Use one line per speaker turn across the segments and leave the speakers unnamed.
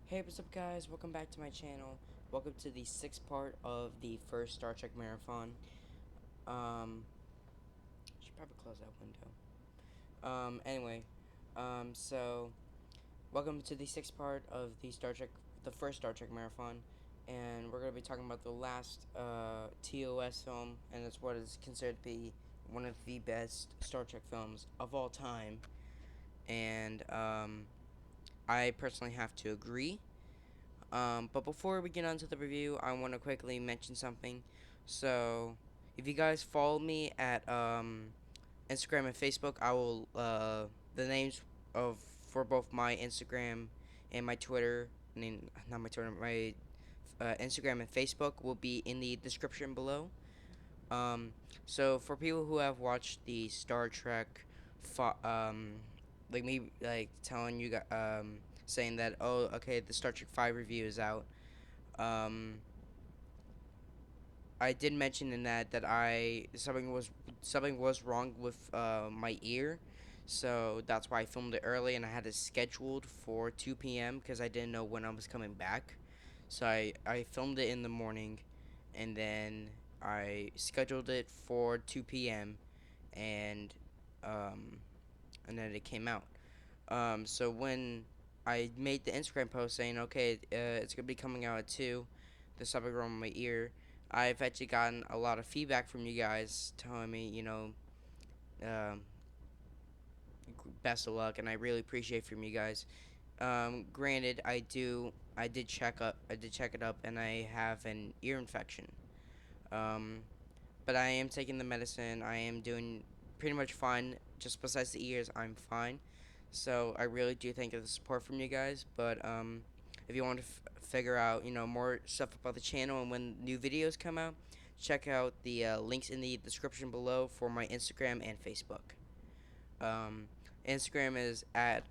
Hey, what's up, guys? Welcome back to my channel. Welcome to the sixth part of the first Star Trek marathon. Um, should probably close that window. Anyway, so welcome to the sixth part of the first Star Trek marathon, and we're gonna be talking about the last TOS film, and it's what is considered to be one of the best Star Trek films of all time. And I personally have to agree. But before we get on to the review, I want to quickly mention something. So, if you guys follow me at Instagram and Facebook, I will the names of for both my Instagram and my Twitter. I mean, not my Twitter, my Instagram and Facebook will be in the description below. Um, so for people who have watched the Star Trek, like me, like telling you, saying that, oh, okay, the Star Trek 5 review is out. Um, I did mention in that something was wrong with my ear, so that's why I filmed it early, and I had it scheduled for 2 p.m. because I didn't know when I was coming back. So I filmed it in the morning, and then I scheduled it for 2 p.m. and um, and then it came out. So when I made the Instagram post saying, okay, it's gonna be coming out at 2, the something wrong with my ear, I've actually gotten a lot of feedback from you guys telling me, um, best of luck, and I really appreciate from you guys. Granted, I did check it up, and I have an ear infection. Um, but I am taking the medicine. I am doing pretty much fine. Just besides the ears, I'm fine. So I really do thank you for the support from you guys. But if you want to figure out more stuff about the channel and when new videos come out, check out the links in the description below for my Instagram and Facebook. Um, Instagram is at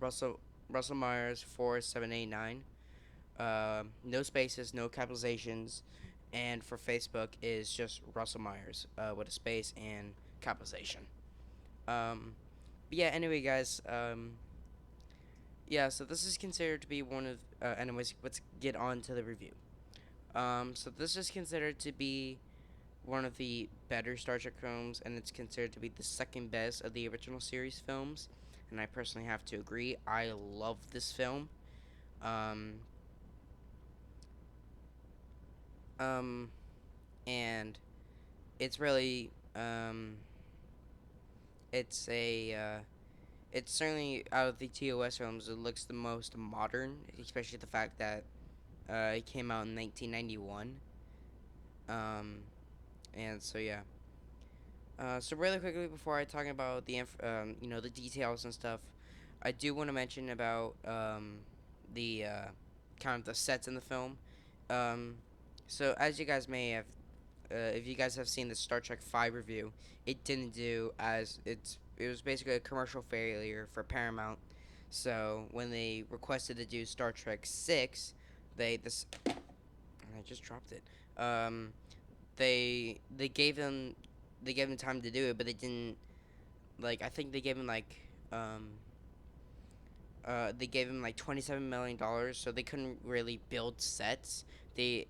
Russell Myers 4789. No spaces, no capitalizations, and for Facebook is just Russell Myers with a space and capitalization. Um, but yeah. Anyway, guys. Yeah. So this is considered to be one of. Anyways, let's get on to the review. So this is considered to be one of the better Star Trek films, and it's considered to be the second best of the original series films. And I personally have to agree. I love this film. Um, um, and it's really it's a it's certainly out of the TOS films it looks the most modern, especially the fact that it came out in 1991. Um, and so yeah. So really quickly before I talk about the details and stuff, I do want to mention about the kind of the sets in the film. Um, so as you guys may have if you guys have seen the Star Trek 5 review, it didn't do as it was basically a commercial failure for Paramount. So when they requested to do Star Trek 6, I just dropped it. They gave them time to do it, but they didn't I think they gave them they gave him like $27 million, so they couldn't really build sets. They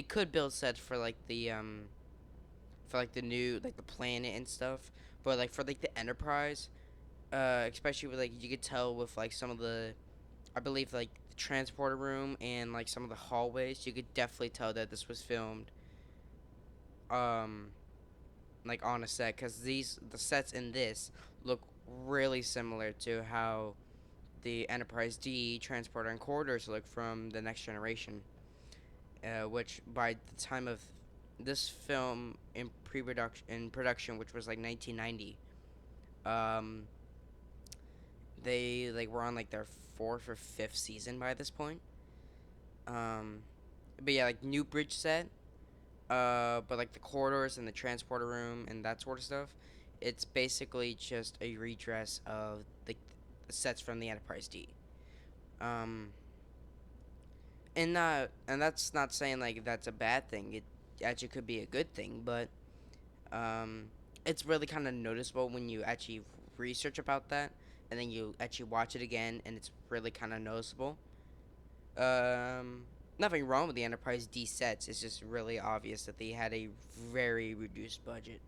could build sets for like the new like the planet and stuff, but like for like the Enterprise, especially with like you could tell with like some of the I believe like the transporter room and like some of the hallways, you could definitely tell that this was filmed um like on a set because the sets in this look really similar to how the Enterprise D transporter and corridors look from the Next Generation, which by the time of this film in production, which was like 1990, um, they like were on like their fourth or fifth season by this point. Um, but yeah, like new bridge set, but like the corridors and the transporter room and that sort of stuff, it's basically just a redress of the sets from the Enterprise D. Um, and that's not saying like that's a bad thing. It actually could be a good thing, but um, it's really kind of noticeable when you actually research about that, and then you actually watch it again, and it's really kind of noticeable. Um, Nothing wrong with the Enterprise D sets. It's just really obvious that they had a very reduced budget,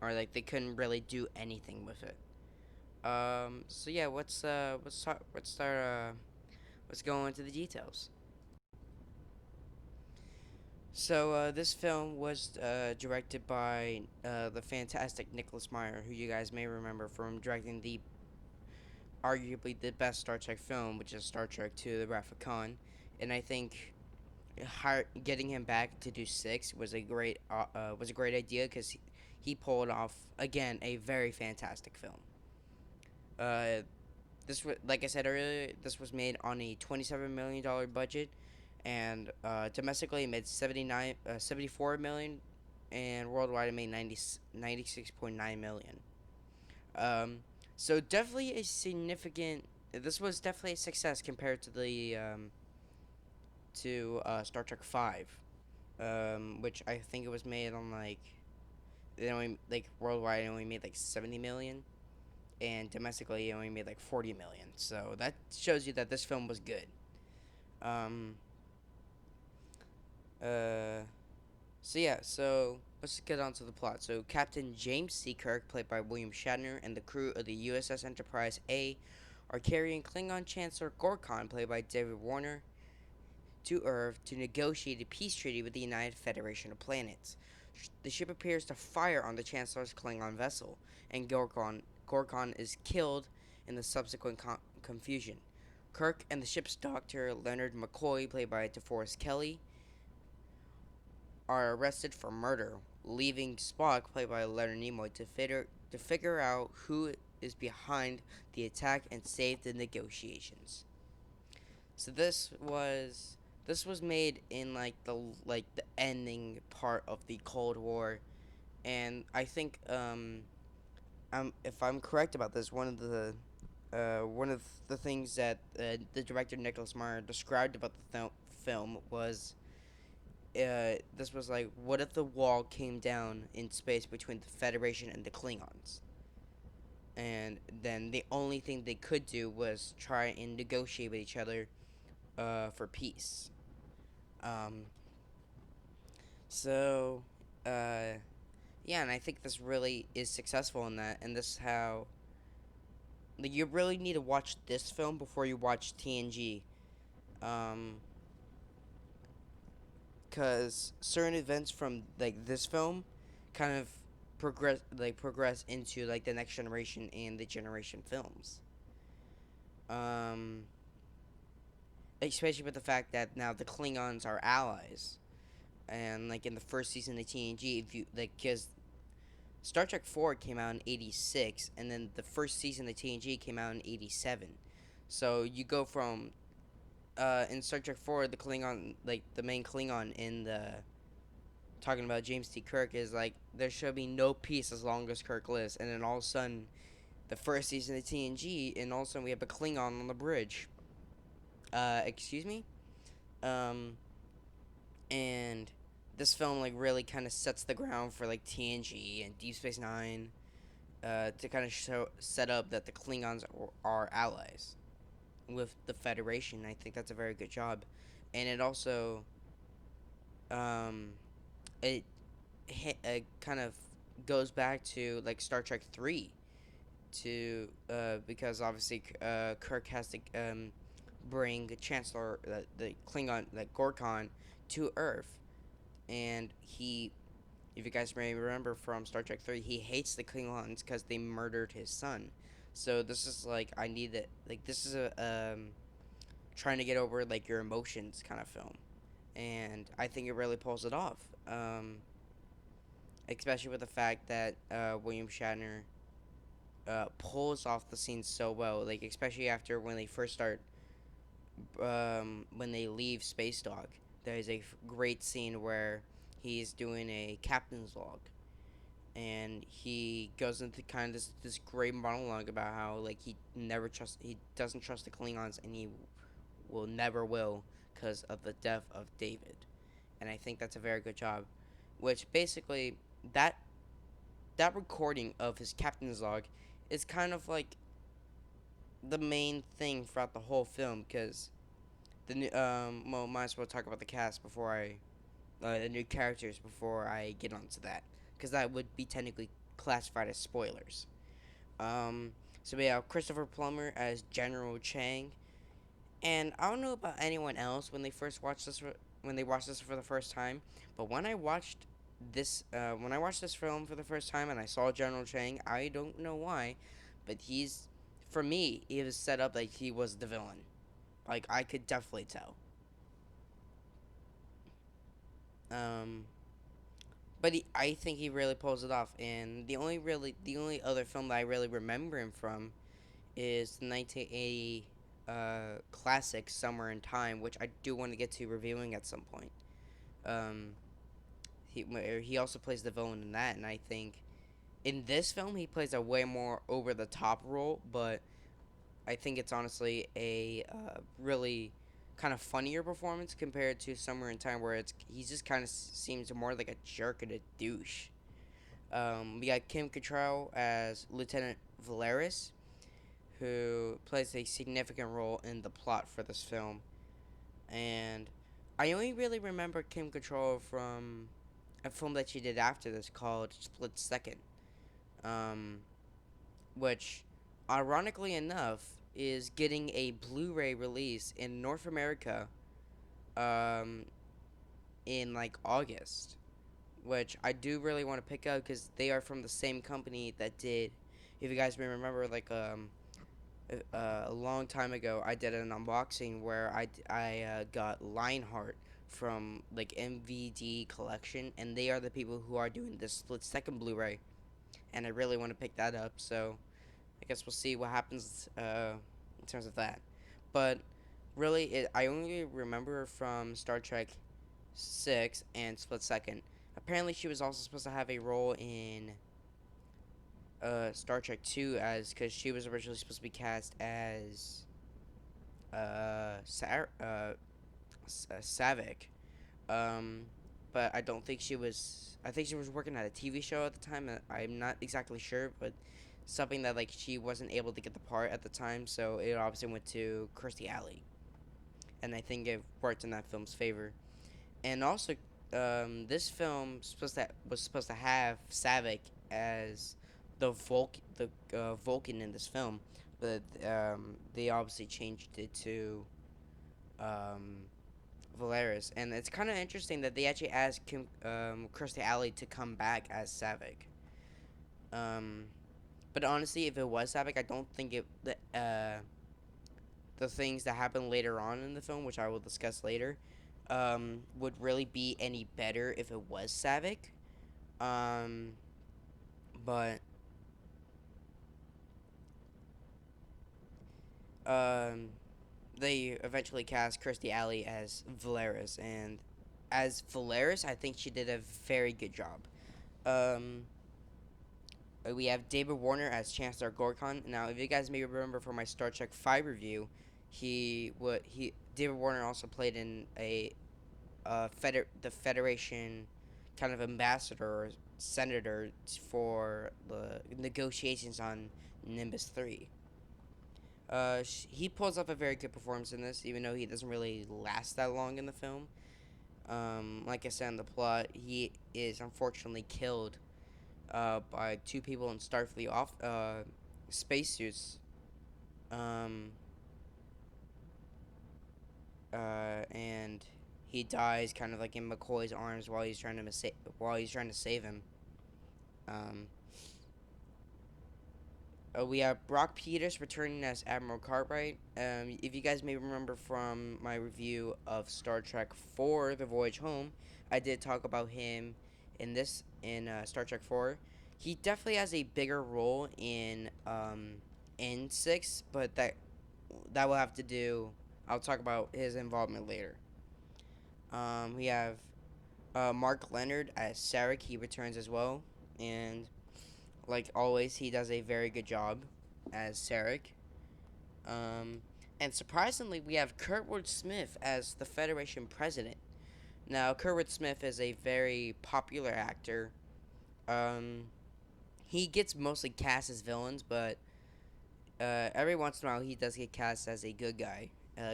or like they couldn't really do anything with it. So yeah, let's go into the details. So this film was directed by the fantastic Nicholas Meyer, who you guys may remember from directing the arguably the best Star Trek film, which is Star Trek II: The Wrath of Khan, and I think getting him back to do six was a great idea because he pulled off again a very fantastic film. Uh, this was like I said earlier, this was made on a $27 million budget, and domestically it made 74 million, and worldwide it made 96.9 million. Um, so definitely a significant. This was definitely a success compared to the to Star Trek Five, which I think it was made on like it only like worldwide it only made like 70 million, and domestically it only made like 40 million. So that shows you that this film was good. Um, uh, so yeah, so let's get on to the plot. So Captain James C. Kirk, played by William Shatner, and the crew of the USS Enterprise A are carrying Klingon Chancellor Gorkon, played by David Warner, to Earth to negotiate a peace treaty with the United Federation of Planets. The ship appears to fire on the Chancellor's Klingon vessel, and Gorkon is killed in the subsequent confusion. Kirk and the ship's doctor, Leonard McCoy, played by DeForest Kelly, are arrested for murder, leaving Spock, played by Leonard Nimoy, to figure out who is behind the attack and save the negotiations. So this was made in like the ending part of the Cold War, and I think if I'm correct about this, one of the things that the director Nicholas Meyer described about the film was this was like, what if the wall came down in space between the Federation and the Klingons? And then the only thing they could do was try and negotiate with each other for peace. Um, so, uh, yeah, and I think this really is successful in that, and this is how like you really need to watch this film before you watch TNG, um, because certain events from like this film kind of progress into like the next generation and the generation films. Um, Especially with the fact that now the Klingons are allies, and like in the first season of TNG, if you like, because Star Trek 4 came out in 86, and then the first season of TNG came out in 87. So you go from, in Star Trek 4, the Klingon, like, the main Klingon in the, talking about James T. Kirk, is like, there should be no peace as long as Kirk lives. And then all of a sudden, the first season of TNG, and all of a sudden we have a Klingon on the bridge. Excuse me? Um, and this film, like, really kind of sets the ground for, like, TNG and Deep Space Nine, to kind of set up that the Klingons are allies with the Federation. I think that's a very good job, and it also um, it kind of goes back to like Star Trek 3 to because obviously Kirk has to bring Chancellor the Klingon like Gorkon to Earth, and he, if you guys may remember from Star Trek 3, he hates the Klingons because they murdered his son. So this is like, I need that, like, this is a trying to get over like your emotions kind of film, and I think it really pulls it off. Especially with the fact that William Shatner pulls off the scene so well, like especially after when they first start, when they leave Space Dock. There's a great scene where he's doing a captain's log, and he goes into kind of this great monologue about how like he doesn't trust the Klingons, and he will never will because of the death of David. And I think that's a very good job. Which basically, that that recording of his captain's log is kind of like the main thing throughout the whole film, because the new well, might as well talk about the cast before the new characters before I get onto that, because that would be technically classified as spoilers. Um, so we have Christopher Plummer as General Chang, and I don't know about anyone else when they watched this for the first time, but when I watched this film for the first time and I saw General Chang, I don't know why, but for me, he was set up like he was the villain. Like I could definitely tell. Um, I think he really pulls it off. And the only other film that I really remember him from is the 1980 classic Summer in Time, which I do want to get to reviewing at some point. Um, he also plays the villain in that, and I think in this film he plays a way more over the top role, but I think it's honestly a really kind of funnier performance compared to Summer in Time, where he just kind of seems more like a jerk and a douche. We got Kim Cattrall as Lieutenant Valeris, who plays a significant role in the plot for this film. And I only really remember Kim Cattrall from a film that she did after this called Split Second, um, which, ironically enough, is getting a Blu-ray release in North America um, in like August, which I do really want to pick up because they are from the same company that did. If you guys may remember, like a long time ago, I did an unboxing where I got Lionheart from like MVD Collection, and they are the people who are doing this Split Second Blu-ray, and I really want to pick that up. So I guess we'll see what happens in terms of that. But really, I only remember her from Star Trek 6 and Split Second. Apparently, she was also supposed to have a role in Star Trek 2 as because she was originally supposed to be cast as Savick. Um, but I don't think she was. I think she was working at a TV show at the time. I'm not exactly sure, but something that like she wasn't able to get the part at the time, so it obviously went to Kirstie Alley, and I think it worked in that film's favor. And also, this film was supposed to have Savick as the Vulcan in this film, but they obviously changed it to um, Valeris, and it's kind of interesting that they actually asked Kirstie Alley to come back as Savick. Um, but honestly, if it was Savick, I don't think the things that happen later on in the film, which I will discuss later, would really be any better if it was Savick. Um, but um, they eventually cast Kirstie Alley as Valeris, and as Valeris, I think she did a very good job. Um, we have David Warner as Chancellor Gorkon. Now, if you guys may remember from my Star Trek 5 review, David Warner also played in the Federation kind of ambassador or senator for the negotiations on Nimbus 3. He pulls off a very good performance in this, even though he doesn't really last that long in the film. Like I said in the plot, he is unfortunately killed by two people in Starfleet off spacesuits. Um, and he dies kind of like in McCoy's arms while he's trying to save him. Um, we have Brock Peters returning as Admiral Cartwright. If you guys may remember from my review of Star Trek 4: The Voyage Home, I did talk about him in Star Trek 4. He definitely has a bigger role in 6, but that will have to do. I'll talk about his involvement later. We have Mark Leonard as Sarek. He returns as well, and like always, he does a very good job as Sarek. Um, and surprisingly, we have Kurtwood Smith as the Federation president. Now, Kurtwood Smith is a very popular actor. Um, he gets mostly cast as villains, but every once in a while he does get cast as a good guy.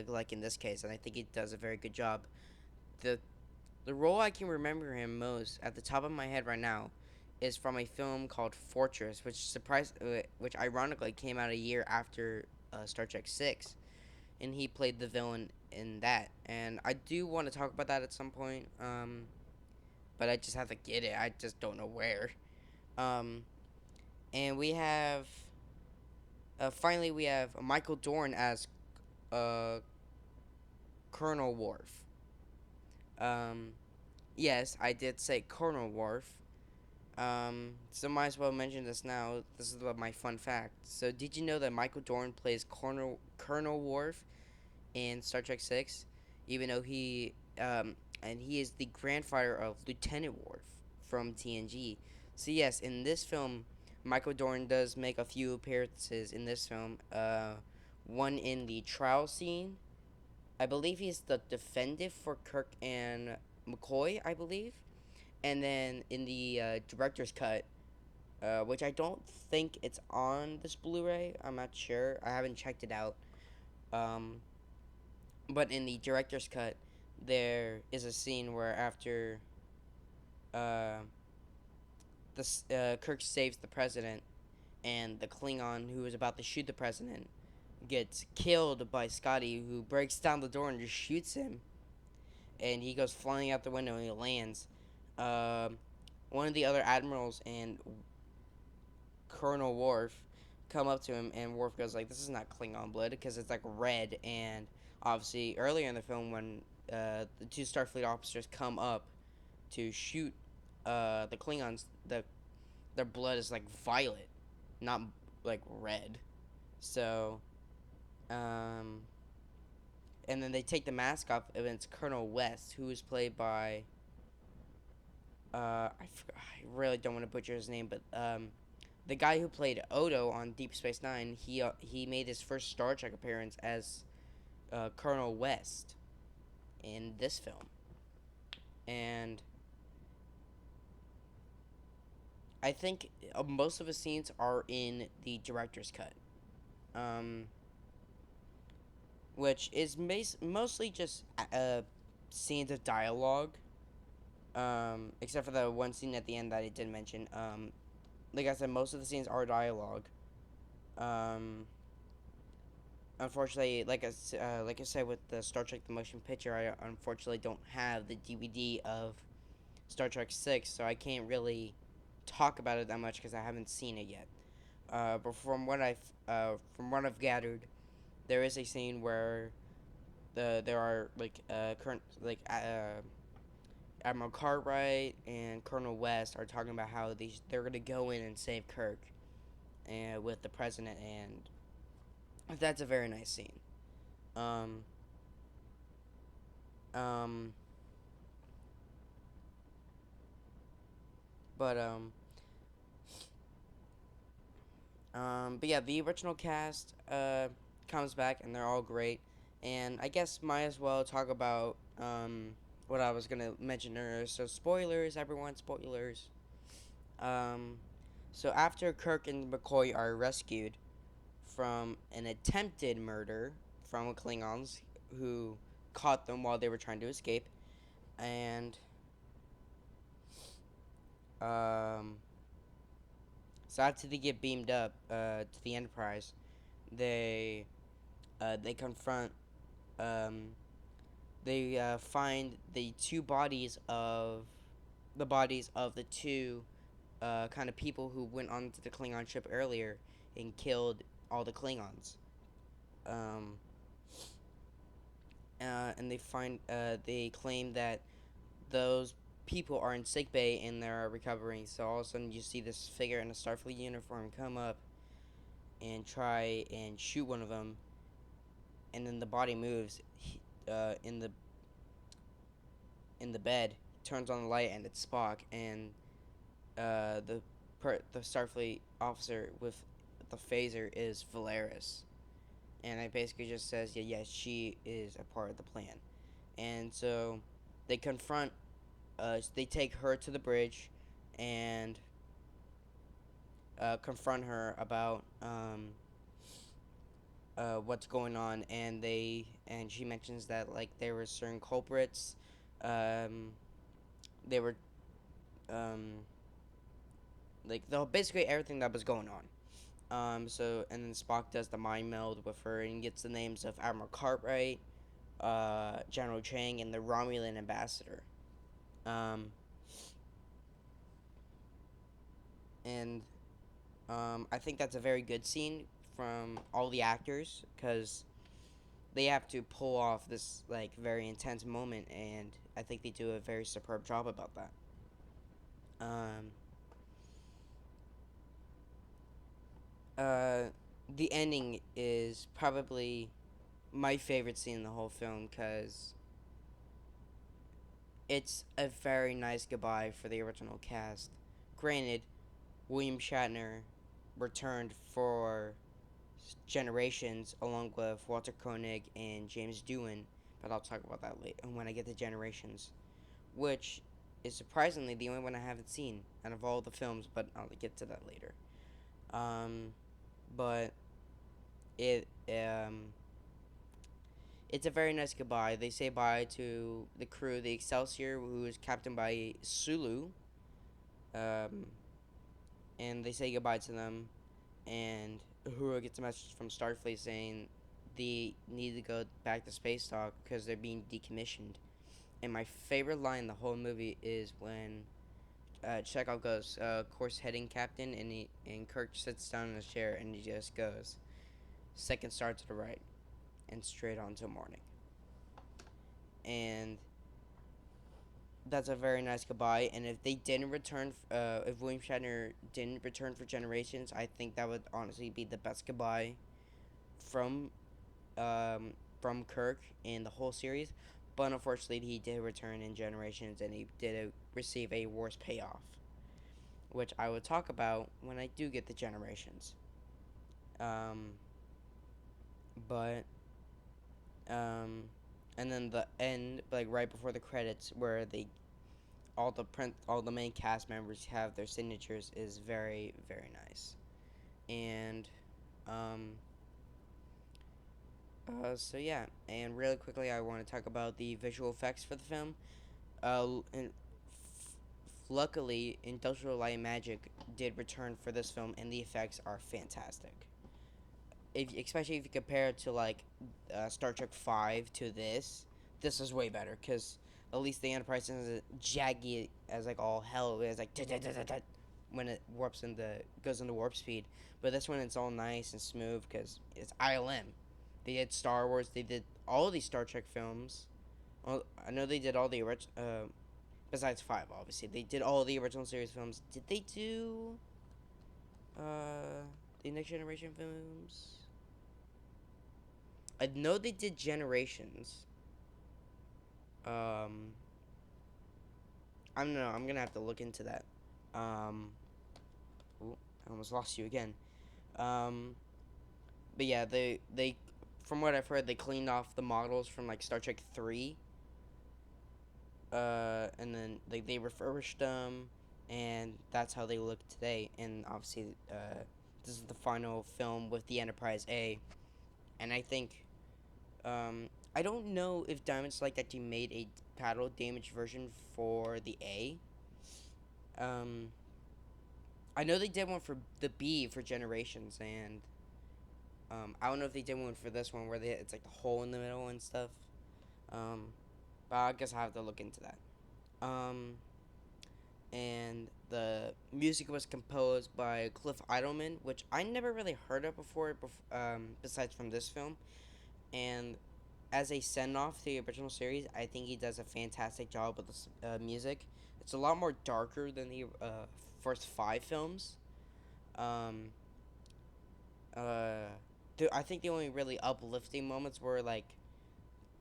like in this case, and I think he does a very good job. the The role I can remember him most at the top of my head right now is from a film called Fortress, which ironically came out a year after Star Trek Six, and he played the villain in that. And I do want to talk about that at some point, but I just have to get it. I just don't know where. Um, and we have finally we have Michael Dorn as uh, Colonel Worf. Um, yes, I did say Colonel Worf. So might as well mention this now. This is my fun fact. So did you know that Michael Dorn plays Colonel Worf in Star Trek Six, even though he is the grandfather of Lieutenant Worf from TNG. So yes, in this film, Michael Dorn does make a few appearances in this film. One in the trial scene. I believe he's the defendant for Kirk and McCoy, I believe. And then in the director's cut, which I don't think it's on this Blu-ray. I'm not sure. I haven't checked it out. Um, but in the director's cut, there is a scene where after uh, Kirk saves the president, and the Klingon who is about to shoot the president gets killed by Scotty, who breaks down the door and just shoots him, and he goes flying out the window and he lands. Um, One of the other admirals and Colonel Worf come up to him, and Worf goes like, "This is not Klingon blood because it's like red." And obviously, earlier in the film, when the two Starfleet officers come up to shoot the Klingons, their blood is like violet, not like red. So, um, and then they take the mask off, and it's Colonel West, who is played by I really don't want to butcher his name, but the guy who played Odo on Deep Space Nine, he made his first Star Trek appearance as Colonel West in this film, and I think most of the scenes are in the director's cut, um, which is mostly just scenes of dialogue, except for the one scene at the end that I did mention. Like I said, most of the scenes are dialogue. Um, Unfortunately, like I said with the Star Trek the Motion Picture, I unfortunately don't have the DVD of Star Trek 6, so I can't really talk about it that much because I haven't seen it yet. But from what I've gathered, there is a scene where there are current Admiral Cartwright and Colonel West are talking about how they're gonna go in and save Kirk and with the president, and that's a very nice scene. Um, um, but but yeah, the original cast comes back and they're all great, and I guess might as well talk about what I was gonna mention earlier. So spoilers, everyone, spoilers. Um, so after Kirk and McCoy are rescued from an attempted murder from Klingons who caught them while they were trying to escape, and um, so after they get beamed up to the Enterprise, they confront um, they find the bodies of the two kind of people who went onto the Klingon ship earlier and killed all the Klingons. Um, and they claim that those people are in sickbay and they're recovering. So all of a sudden, you see this figure in a Starfleet uniform come up and try and shoot one of them, and then the body moves in the bed, turns on the light, and it's Spock, and the Starfleet officer with the phaser is Valeris, and it basically just says, yeah, yes, she is a part of the plan, and so they confront, they take her to the bridge, and confront her about what's going on, and she mentions that like there were certain culprits. Um, they were um, like the basically everything that was going on. So and then Spock does the mind meld with her and gets the names of Admiral Cartwright, General Chang, and the Romulan ambassador. Um, and I think that's a very good scene from all the actors because they have to pull off this like very intense moment, and I think they do a very superb job about that. Um, uh, the ending is probably my favorite scene in the whole film because it's a very nice goodbye for the original cast. Granted, William Shatner returned for Generations along with Walter Koenig and James Doohan, but I'll talk about that later when I get to Generations, which is surprisingly the only one I haven't seen out of all the films, but I'll get to that later. Um, but it it's a very nice goodbye. They say bye to the crew, the Excelsior, who is captained by Sulu, um, and they say goodbye to them. And Uhura gets a message from Starfleet saying they need to go back to space dock because they're being decommissioned. And my favorite line in the whole movie is when Chekhov goes, "Course heading, Captain," and Kirk sits down in a chair and he just goes, "Second star to the right," and straight on to morning. And that's a very nice goodbye. And if they didn't return, if William Shatner didn't return for Generations, I think that would honestly be the best goodbye from um, from Kirk in the whole series. But unfortunately, he did return in Generations, and he did receive a worse payoff, which I will talk about when I do get the Generations. Um, but and then the end, like right before the credits, where they all the main cast members have their signatures, is very very nice. And um, so yeah, and really quickly, I want to talk about the visual effects for the film. And luckily, Industrial Light and Magic did return for this film, and the effects are fantastic. Especially if you compare it to like Star Trek Five to this is way better because at least the Enterprise isn't jaggy as like all hell. It's like when it goes into warp speed, but this one it's all nice and smooth because it's ILM. They did Star Wars. They did all these Star Trek films. Well, I know they did all the besides five, obviously. They did all the original series films. Did they do the Next Generation films? I know they did Generations. Um, I don't know. I'm gonna have to look into that. Um, ooh, I almost lost you again. Um, but yeah, they from what I've heard, they cleaned off the models from like Star Trek 3. And then they refurbished them, and that's how they look today. And obviously, this is the final film with the Enterprise A, and I think I don't know if Diamond Select actually made a paddle damage version for the A. Um, I know they did one for the B for Generations, and I don't know if they did one for this one where it's like the hole in the middle and stuff. Um, but I guess I have to look into that. Um, and the music was composed by Cliff Idleman, which I never really heard of before, besides from this film. And as a send off to the original series, I think he does a fantastic job with the music. It's a lot more darker than the first five films. Um, uh, I think the only really uplifting moments were like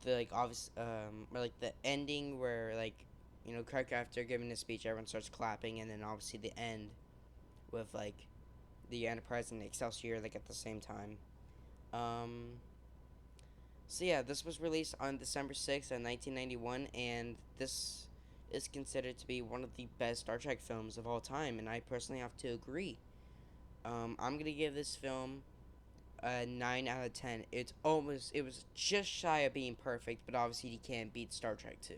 the like obvious or like the ending where like Kirk after giving his speech, everyone starts clapping, and then obviously the end with like the Enterprise and the Excelsior like at the same time. Um, So yeah, this was released on December 6th, 1991, and this is considered to be one of the best Star Trek films of all time, and I personally have to agree. I'm gonna give this film a 9 out of 10. It was just shy of being perfect, but obviously you can't beat Star Trek 2.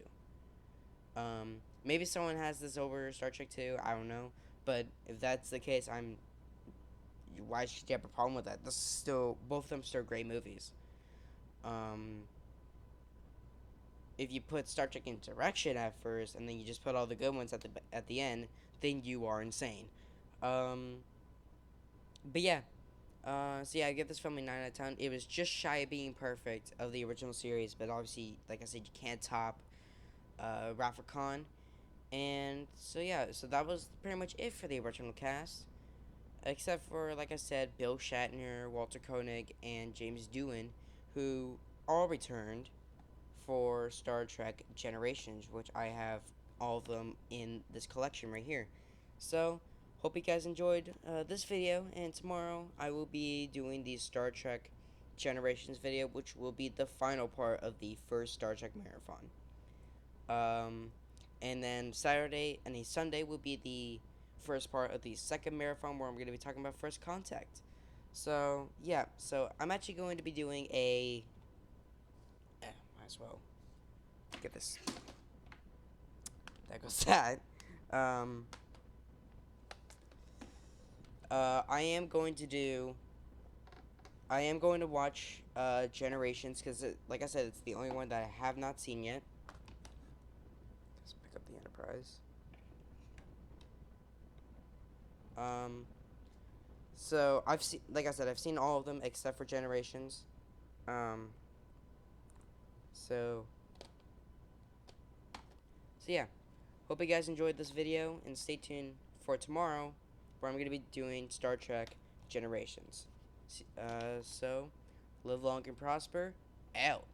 Maybe someone has this over Star Trek 2. I don't know, but if that's the case, why should you have a problem with that? This is still both of them still great movies. Um, if you put Star Trek Insurrection at first and then you just put all the good ones at the end, then you are insane. Um, but yeah, so yeah, I give this film a 9 out of 10. It was just shy of being perfect of the original series, but obviously, like I said, you can't top Rafa Khan. And so yeah, so that was pretty much it for the original cast. Except for, like I said, Bill Shatner, Walter Koenig, and James Doohan, who all returned for Star Trek Generations, which I have all of them in this collection right here. So, hope you guys enjoyed this video, and tomorrow I will be doing the Star Trek Generations video, which will be the final part of the first Star Trek marathon. And then Saturday and Sunday will be the first part of the second marathon where I'm going to be talking about First Contact. So, yeah, so I'm actually going to be doing might as well get this. That goes that. Um, I am going to do. I am going to watch Generations because, like I said, it's the only one that I have not seen yet. Let's pick up the Enterprise. So I've seen, like I said, I've seen all of them except for Generations. Um, so, so yeah. Hope you guys enjoyed this video, and stay tuned for tomorrow, where I'm going to be doing Star Trek Generations. So, live long and prosper. Out.